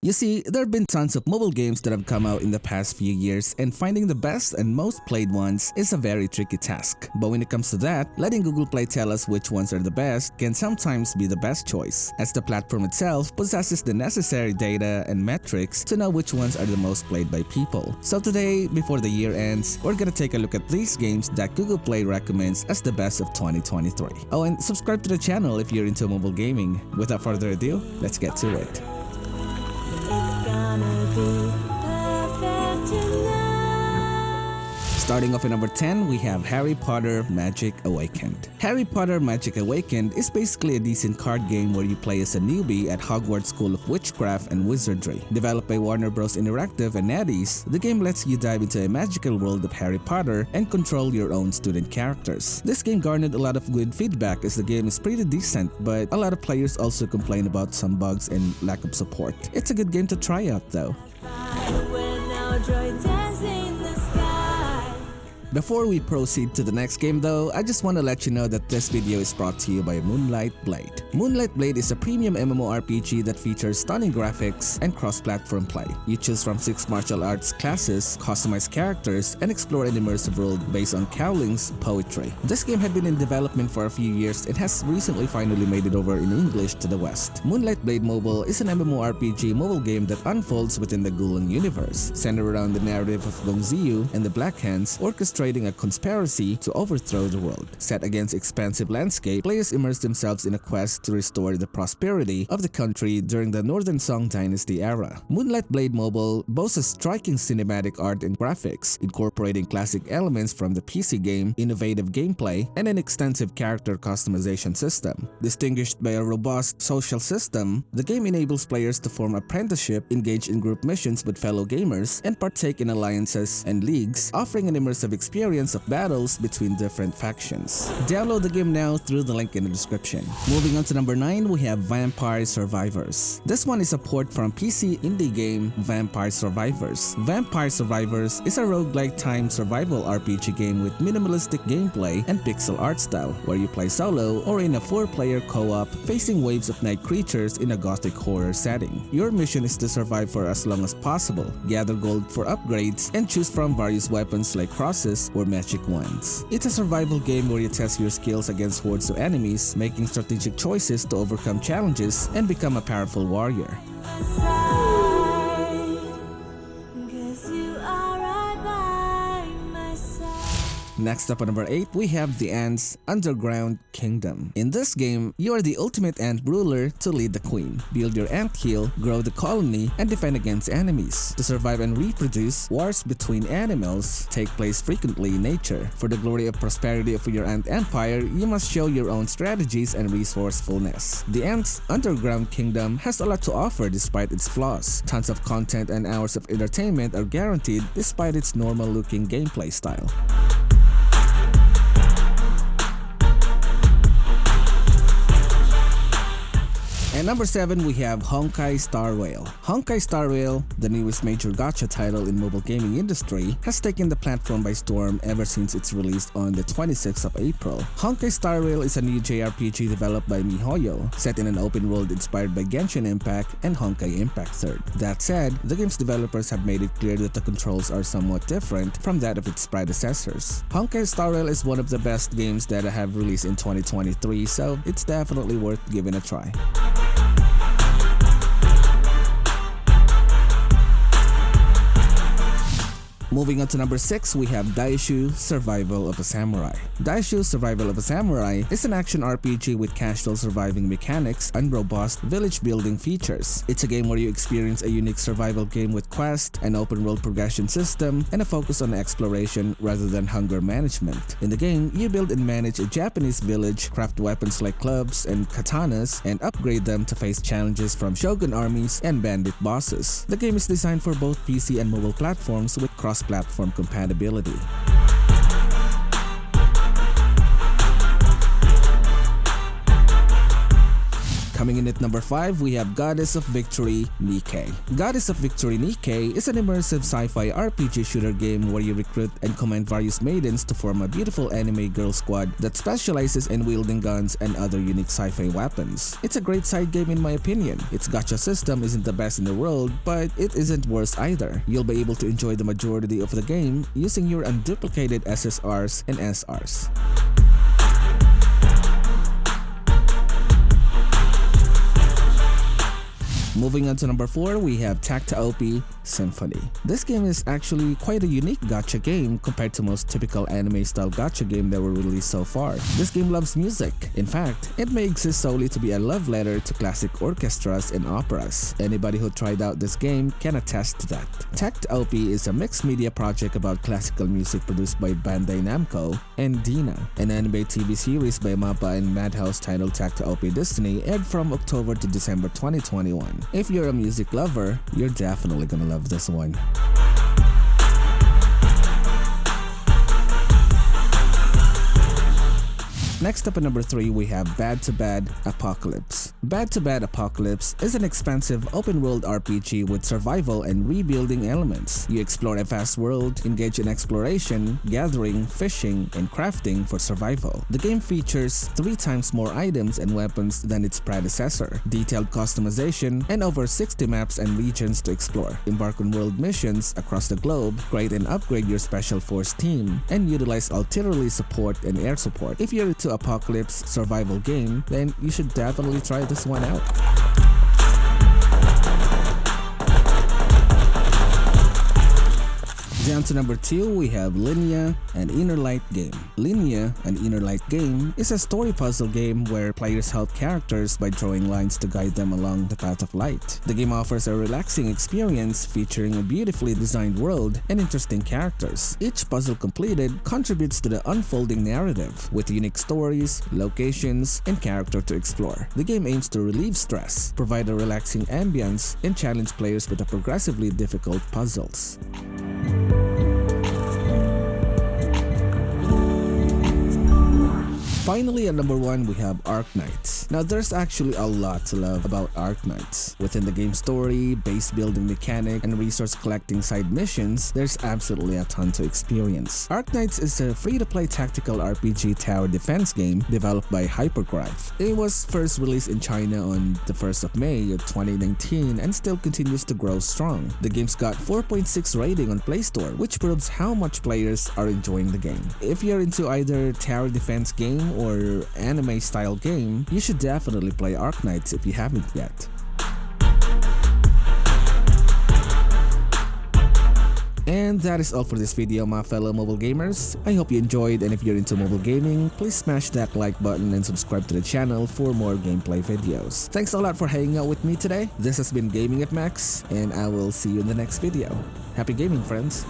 You see, there have been tons of mobile games that have come out in the past few years, and finding the best and most played ones is a very tricky task. But when it comes to that, letting Google Play tell us which ones are the best can sometimes be the best choice, as the platform itself possesses the necessary data and metrics to know which ones are the most played by people. So today, before the year ends, we're gonna take a look at these games that Google Play recommends as the best of 2023. Oh, and subscribe to the channel if you're into mobile gaming. Without further ado, let's get to it. Starting off at number 10, we have Harry Potter Magic Awakened. Harry Potter Magic Awakened is basically a decent card game where you play as a newbie at Hogwarts School of Witchcraft and Wizardry. Developed by Warner Bros. Interactive and NetEase, the game lets you dive into a magical world of Harry Potter and control your own student characters. This game garnered a lot of good feedback as the game is pretty decent, but a lot of players also complain about some bugs and lack of support. It's a good game to try out though. Before we proceed to the next game though, I just want to let you know that this video is brought to you by Moonlight Blade. Moonlight Blade is a premium MMORPG that features stunning graphics and cross-platform play. You choose from 6 martial arts classes, customize characters, and explore an immersive world based on Cowling's poetry. This game had been in development for a few years and has recently finally made it over in English to the West. Moonlight Blade Mobile is an MMORPG mobile game that unfolds within the Gulang universe, centered around the narrative of Gongziyu and the Black Hands orchestrating a conspiracy to overthrow the world. Set against expansive landscape, players immerse themselves in a quest to restore the prosperity of the country during the Northern Song Dynasty era. Moonlight Blade Mobile boasts a striking cinematic art and graphics, incorporating classic elements from the PC game, innovative gameplay, and an extensive character customization system. Distinguished by a robust social system, the game enables players to form apprenticeship, engage in group missions with fellow gamers, and partake in alliances and leagues, offering an immersive experience of battles between different factions. Download the game now through the link in the description. Moving on to number 9, we have Vampire Survivors. This one is a port from PC indie game Vampire Survivors. Vampire Survivors is a roguelike time survival RPG game with minimalistic gameplay and pixel art style, where you play solo or in a 4-player co-op, facing waves of night creatures in a gothic horror setting. Your mission is to survive for as long as possible, gather gold for upgrades, and choose from various weapons like crosses or magic wands. It's a survival game where you test your skills against hordes of enemies, making strategic choices to overcome challenges and become a powerful warrior. Next up at number 8, we have the Ants Underground Kingdom. In this game, you are the ultimate ant ruler to lead the queen, build your ant hill, grow the colony, and defend against enemies. To survive and reproduce, wars between animals take place frequently in nature. For the glory of prosperity of your ant empire, you must show your own strategies and resourcefulness. The Ants Underground Kingdom has a lot to offer despite its flaws. Tons of content and hours of entertainment are guaranteed despite its normal-looking gameplay style. At number 7, we have Honkai Star Rail. Honkai Star Rail, the newest major gacha title in mobile gaming industry, has taken the platform by storm ever since its release on the 26th of April. Honkai Star Rail is a new JRPG developed by MiHoYo, set in an open world inspired by Genshin Impact and Honkai Impact 3rd. That said, the game's developers have made it clear that the controls are somewhat different from that of its predecessors. Honkai Star Rail is one of the best games that have released in 2023, so it's definitely worth giving a try. Moving on to number 6, we have Daisho Survival of a Samurai. Daisho Survival of a Samurai is an action RPG with casual surviving mechanics and robust village building features. It's a game where you experience a unique survival game with quest, an open world progression system, and a focus on exploration rather than hunger management. In the game, you build and manage a Japanese village, craft weapons like clubs and katanas, and upgrade them to face challenges from shogun armies and bandit bosses. The game is designed for both PC and mobile platforms with cross-platform compatibility. Coming in at number 5, we have Goddess of Victory, Nikke. Goddess of Victory Nikke is an immersive sci-fi RPG shooter game where you recruit and command various maidens to form a beautiful anime girl squad that specializes in wielding guns and other unique sci-fi weapons. It's a great side game in my opinion. Its gacha system isn't the best in the world, but it isn't worse either. You'll be able to enjoy the majority of the game using your unduplicated SSRs and SRs. Moving on to number 4, we have Takt Symphony. This game is actually quite a unique gacha game compared to most typical anime-style gacha game that were released so far. This game loves music. In fact, it may exist solely to be a love letter to classic orchestras and operas. Anybody who tried out this game can attest to that. Takt is a mixed media project about classical music produced by Bandai Namco and Dina, an anime TV series by MAPPA and Madhouse titled Takt Destiny aired from October to December 2021. If you're a music lover, you're definitely gonna love this one. Next up at number 3, we have Bad to Bad Apocalypse. Bad to Bad Apocalypse is an expansive open-world RPG with survival and rebuilding elements. You explore a vast world, engage in exploration, gathering, fishing, and crafting for survival. The game features 3 times more items and weapons than its predecessor, detailed customization, and over 60 maps and regions to explore. Embark on world missions across the globe, create and upgrade your special force team, and utilize artillery support and air support. If you're into apocalypse survival game, then you should definitely try this one out. Down to number 2, we have Linea An Innerlight Game. Linea An Innerlight Game is a story puzzle game where players help characters by drawing lines to guide them along the path of light. The game offers a relaxing experience featuring a beautifully designed world and interesting characters. Each puzzle completed contributes to the unfolding narrative, with unique stories, locations, and character to explore. The game aims to relieve stress, provide a relaxing ambience, and challenge players with progressively difficult puzzles. Finally, at number 1, we have Arknights. Now, there's actually a lot to love about Arknights. Within the game story, base building mechanic, and resource collecting side missions, there's absolutely a ton to experience. Arknights is a free-to-play tactical RPG tower defense game developed by Hypergraph. It was first released in China on the 1st of May of 2019 and still continues to grow strong. The game's got 4.6 rating on Play Store, which proves how much players are enjoying the game. If you're into either tower defense game or anime style game, you should definitely play Arknights if you haven't yet. And that is all for this video, my fellow mobile gamers. I hope you enjoyed, and if you're into mobile gaming, please smash that like button and subscribe to the channel for more gameplay videos. Thanks a lot for hanging out with me today. This has been GamingAtMax, and I will see you in the next video. Happy gaming, friends!